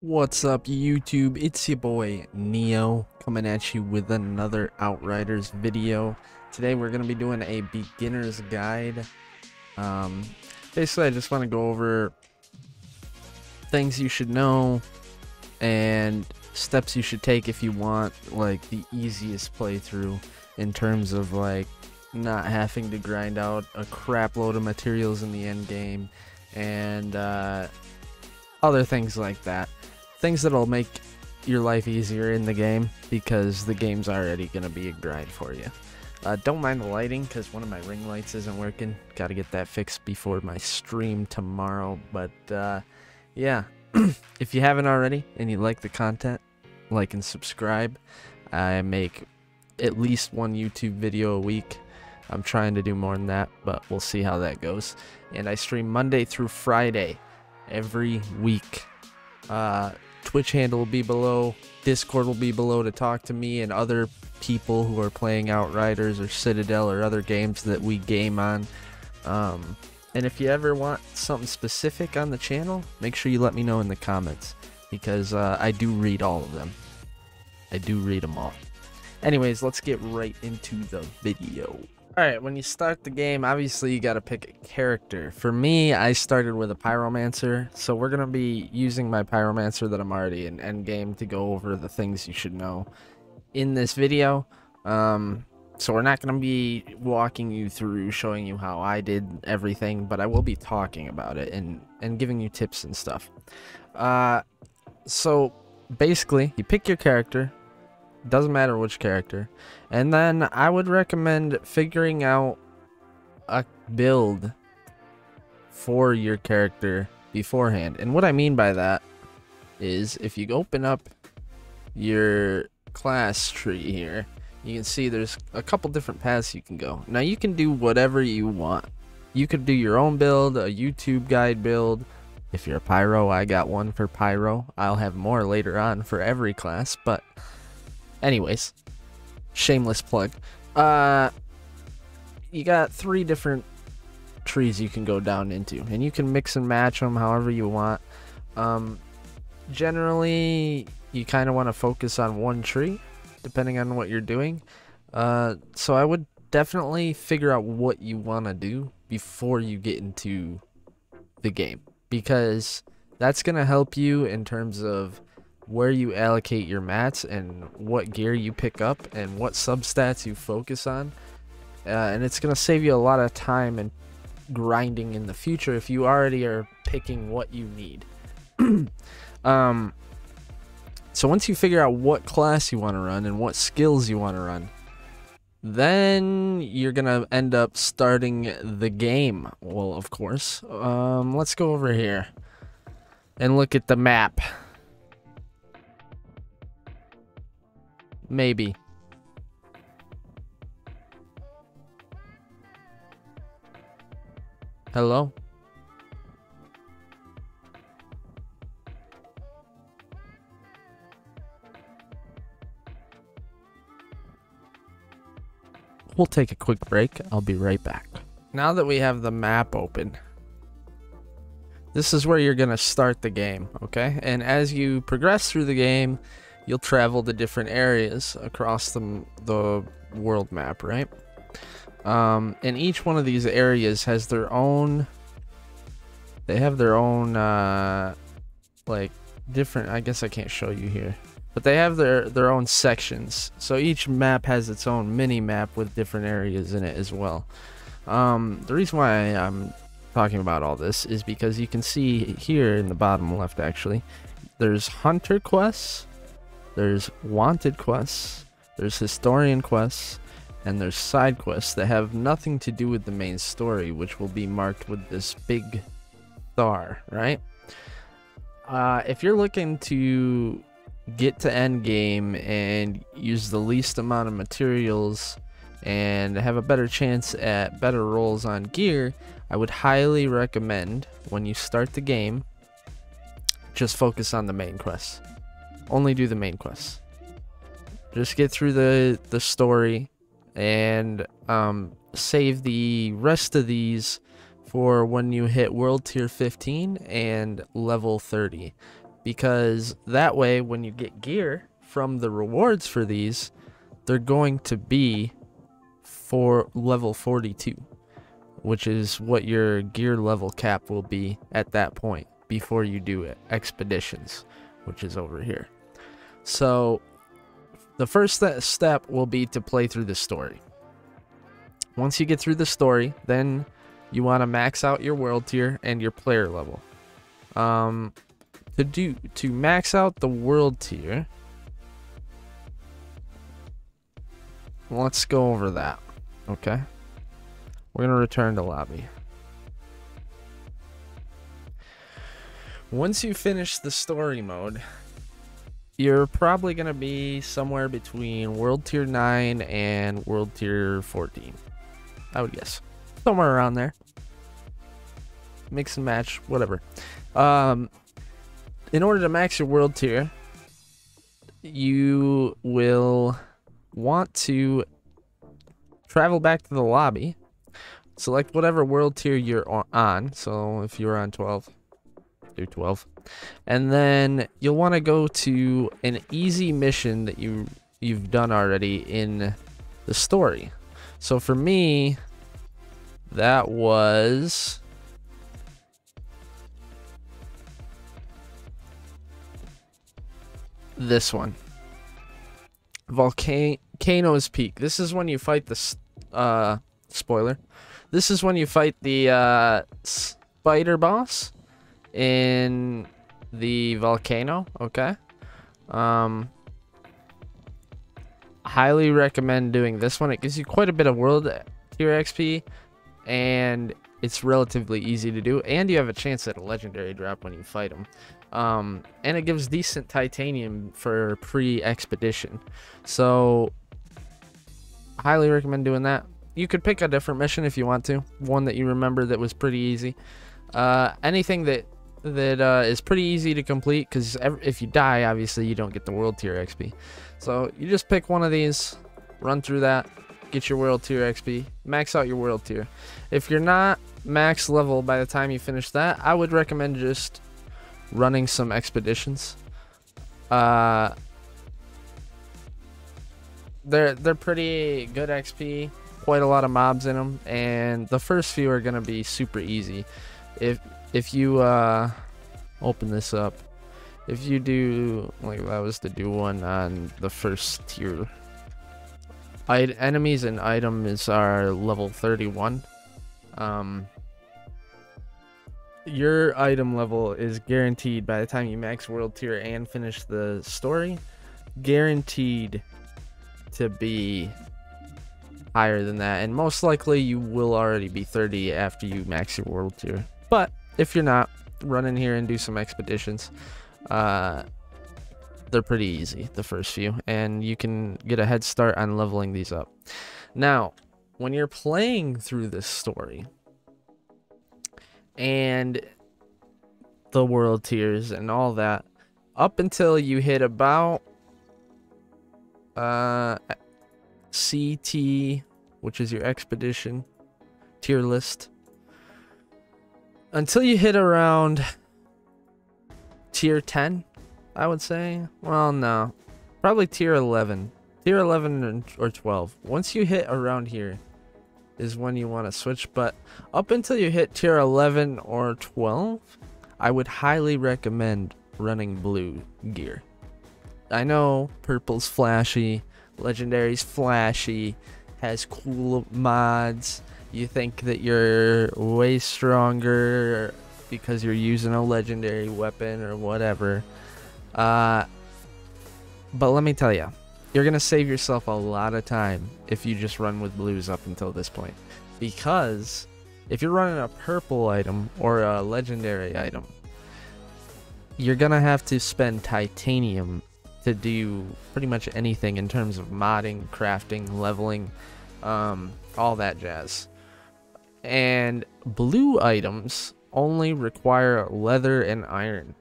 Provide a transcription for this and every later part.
What's up, YouTube? It's your boy Neo coming at you with another Outriders video. Today we're going to be doing a beginner's guide. Basically I just want to go over things you should know and steps you should take if you want like the easiest playthrough in terms of like not having to grind out a crap load of materials in the end game and other things like that. Things that'll make your life easier in the game because the game's already going to be a grind for you. Don't mind the lighting because one of my ring lights isn't working. Got to get that fixed before my stream tomorrow. But yeah, if you haven't already and you like the content, like and subscribe. I make at least one YouTube video a week. I'm trying to do more than that, but we'll see how that goes. And I stream Monday through Friday every week. Twitch handle will be below, Discord will be below to talk to me and other people who are playing Outriders or Citadel or other games that we game on. And if you ever want something specific on the channel, make sure you let me know in the comments because I do read all of them. I do read them all. Anyways, let's get right into the video. Alright, when you start the game, obviously you gotta pick a character. For me, I started with a Pyromancer, so we're gonna be using my Pyromancer that I'm already in endgame to go over the things you should know in this video. So we're not gonna be walking you through, showing you how I did everything, but I will be talking about it and giving you tips and stuff. So basically, you pick your character. Doesn't matter which character, and then I would recommend figuring out a build for your character beforehand. And what I mean by that is if you open up your class tree here, you can see there's a couple different paths you can go. Now you can do whatever you want. You could do your own build, a YouTube guide build. If you're a pyro, I got one for pyro. I'll have more later on for every class, but anyways, shameless plug. You got 3 different trees you can go down into, and you can mix and match them however you want. Generally, you kind of want to focus on one tree, depending on what you're doing. So I would definitely figure out what you want to do before you get into the game, because that's going to help you in terms of where you allocate your mats and what gear you pick up and what substats you focus on, and it's gonna save you a lot of time and grinding in the future if you already are picking what you need. So once you figure out what class you want to run and what skills you want to run, then you're gonna end up starting the game. Well, of course, let's go over here and look at the map. Maybe. Hello? We'll take a quick break. I'll be right back. Now that we have the map open, this is where you're going to start the game, okay? And as you progress through the game, you'll travel to different areas across the world map, right? And each one of these areas has their own, they have their own like different, I guess I can't show you here, but they have their own sections. So each map has its own mini map with different areas in it as well. The reason why I'm talking about all this is because you can see here in the bottom left, actually, there's hunter quests, there's wanted quests, there's historian quests, and there's side quests that have nothing to do with the main story, which will be marked with this big star, right? If you're looking to get to end game and use the least amount of materials and have a better chance at better rolls on gear, I would highly recommend when you start the game, just focus on the main quests. Only do the main quests. Just get through the story and save the rest of these for when you hit world tier 15 and level 30. because that way when you get gear from the rewards for these, they're going to be for level 42, which is what your gear level cap will be at that point before you do it. Expeditions, which is over here. So the first step will be to play through the story. Once you get through the story, then you want to max out your world tier and your player level. To max out the world tier, let's go over that. Okay, we're gonna return to lobby. Once you finish the story mode, you're probably gonna be somewhere between world tier 9 and world tier 14. I would guess somewhere around there. Mix and match, whatever. In order to max your world tier, you will want to travel back to the lobby, select whatever world tier you're on. So if you're on 12, do 12, and then you'll want to go to an easy mission that you've done already in the story. So for me, that was this one, Volcano's Peak. This is when you fight the spoiler. This is when you fight the spider boss in the volcano. Okay. Highly recommend doing this one. It gives you quite a bit of world tier XP, and it's relatively easy to do, and you have a chance at a legendary drop when you fight them. And it gives decent titanium for pre-expedition, so highly recommend doing that. You could pick a different mission if you want to, one that you remember that was pretty easy. Anything that is pretty easy to complete, because if you die, obviously you don't get the world tier XP. So you just pick one of these, run through that, get your world tier XP, max out your world tier. If you're not max level by the time you finish that, I would recommend just running some expeditions. They're pretty good XP, quite a lot of mobs in them, and the first few are gonna be super easy. If you open this up, if you do, like, if I was to do one on the first tier, enemies and items are level 31. Your item level is guaranteed by the time you max world tier and finish the story, guaranteed to be higher than that, and most likely you will already be 30 after you max your world tier. But if you're not, run in here and do some expeditions. They're pretty easy, the first few, and you can get a head start on leveling these up. Now, when you're playing through this story and the world tiers and all that, up until you hit about CT, which is your expedition tier list, until you hit around tier 10, I would say. Well, no, probably tier 11, tier 11 or 12. Once you hit around here is when you want to switch, but up until you hit tier 11 or 12, I would highly recommend running blue gear. I know purple's flashy, legendary's flashy, has cool mods. You think that you're way stronger because you're using a legendary weapon or whatever. But let me tell you, you're going to save yourself a lot of time if you just run with blues up until this point. Because if you're running a purple item or a legendary item, you're going to have to spend titanium to do pretty much anything in terms of modding, crafting, leveling, all that jazz. And blue items only require leather and iron.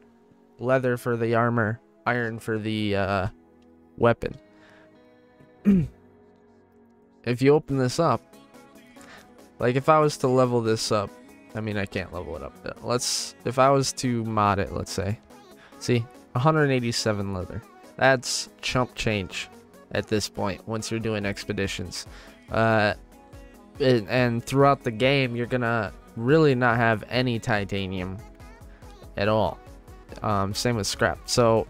Leather for the armor, iron for the weapon. If you open this up, like if I was to level this up, I mean, I can't level it up. If I was to mod it, let's say, see, 187 leather. That's chump change at this point once you're doing expeditions. And throughout the game, you're gonna really not have any titanium at all. Same with scrap. So,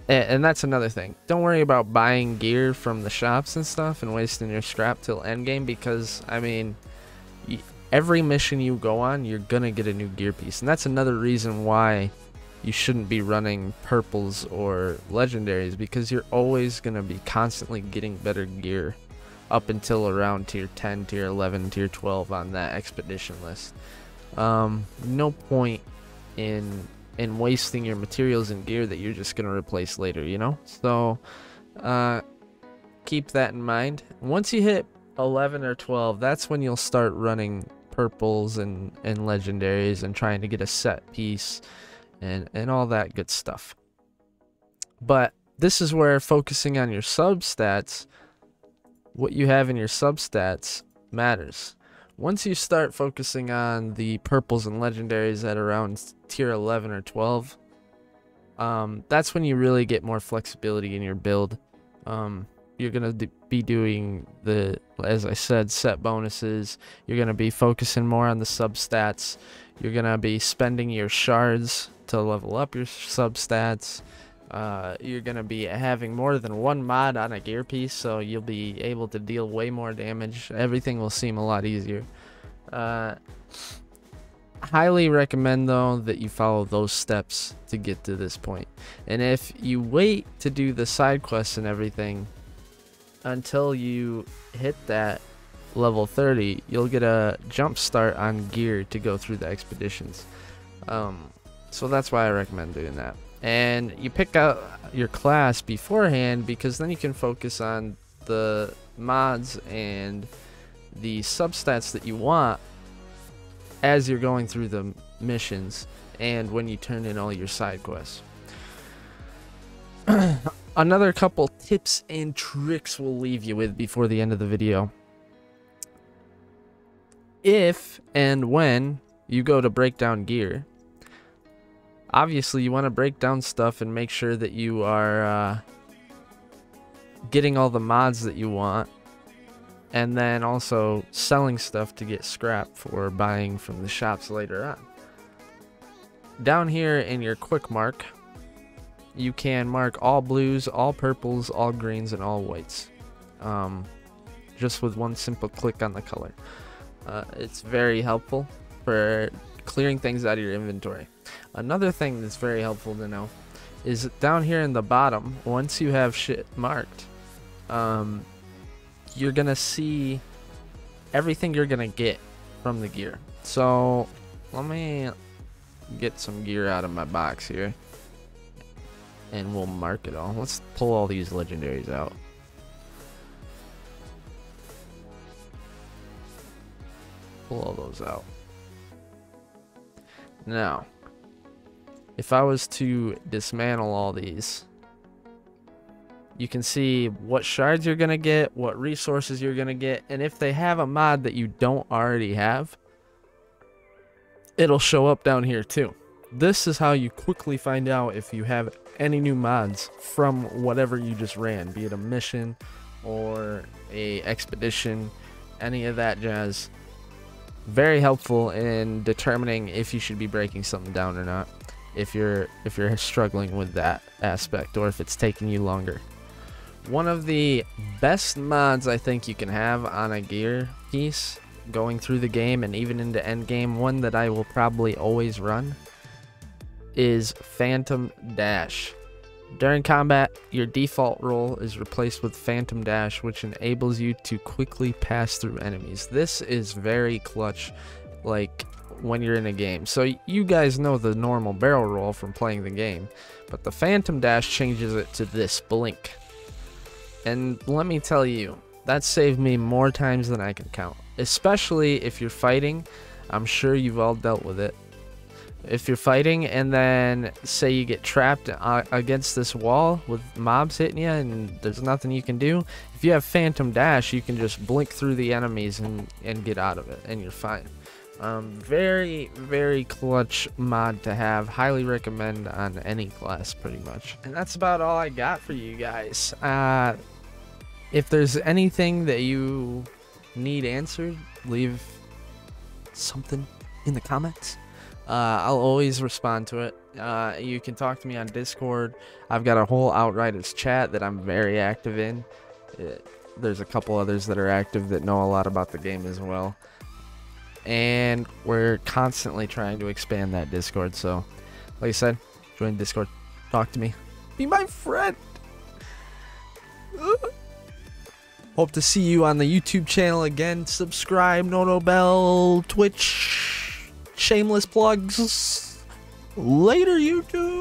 and that's another thing. Don't worry about buying gear from the shops and stuff and wasting your scrap till endgame, because I mean, every mission you go on, you're gonna get a new gear piece, and that's another reason why you shouldn't be running purples or legendaries, because you're always gonna be constantly getting better gear up until around tier 10, tier 11, tier 12 on that expedition list. No point in wasting your materials and gear that you're just gonna replace later, you know? So keep that in mind. Once you hit 11 or 12, that's when you'll start running purples and legendaries and trying to get a set piece and all that good stuff. But this is where focusing on your substats, what you have in your substats, matters. Once you start focusing on the purples and legendaries at around tier 11 or 12, that's when you really get more flexibility in your build. You're going to be doing the, as I said, set bonuses. You're going to be focusing more on the substats. You're going to be spending your shards to level up your substats. You're going to be having more than one mod on a gear piece, so you'll be able to deal way more damage. Everything will seem a lot easier. Highly recommend, though, that you follow those steps to get to this point. And if you wait to do the side quests and everything until you hit that level 30, you'll get a jump start on gear to go through the expeditions. So that's why I recommend doing that. And you pick out your class beforehand, because then you can focus on the mods and the substats that you want as you're going through the missions and when you turn in all your side quests. Another couple tips and tricks we'll leave you with before the end of the video. If and when you go to break down gear, obviously you want to break down stuff and make sure that you are getting all the mods that you want, and then also selling stuff to get scrap for buying from the shops later on. Down here in your quick mark, you can mark all blues, all purples, all greens, and all whites, just with one simple click on the color. It's very helpful for clearing things out of your inventory. Another thing that's very helpful to know is down here in the bottom, once you have shit marked, you're gonna see everything you're gonna get from the gear. So let me get some gear out of my box here and we'll mark it all. Let's pull all these legendaries out. Pull all those out. Now, if I was to dismantle all these, you can see what shards you're gonna get, what resources you're gonna get, and if they have a mod that you don't already have, it'll show up down here too. This is how you quickly find out if you have any new mods from whatever you just ran, be it a mission or a expedition, any of that jazz. Very helpful in determining if you should be breaking something down or not, if you're struggling with that aspect, or if it's taking you longer. One of the best mods I think you can have on a gear piece going through the game and even into end game, one that I will probably always run, is Phantom Dash. During combat, your default roll is replaced with Phantom Dash, which enables you to quickly pass through enemies. This is very clutch, like when you're in a game. So you guys know the normal barrel roll from playing the game, but the Phantom Dash changes it to this blink. And let me tell you, that saved me more times than I can count, especially if you're fighting. I'm sure you've all dealt with it. If you're fighting and then say you get trapped against this wall with mobs hitting you and there's nothing you can do, if you have Phantom Dash, you can just blink through the enemies and get out of it, and you're fine. Very, very clutch mod to have. Highly recommend on any class, pretty much. And that's about all I got for you guys. If there's anything that you need answered, leave something in the comments. I'll always respond to it. You can talk to me on Discord. I've got a whole Outriders chat that I'm very active in. There's a couple others that are active that know a lot about the game as well. And we're constantly trying to expand that Discord. So, like I said, join Discord. Talk to me. Be my friend. Hope to see you on the YouTube channel again. Subscribe, Noto Bell, Twitch. Shameless plugs. Later, YouTube.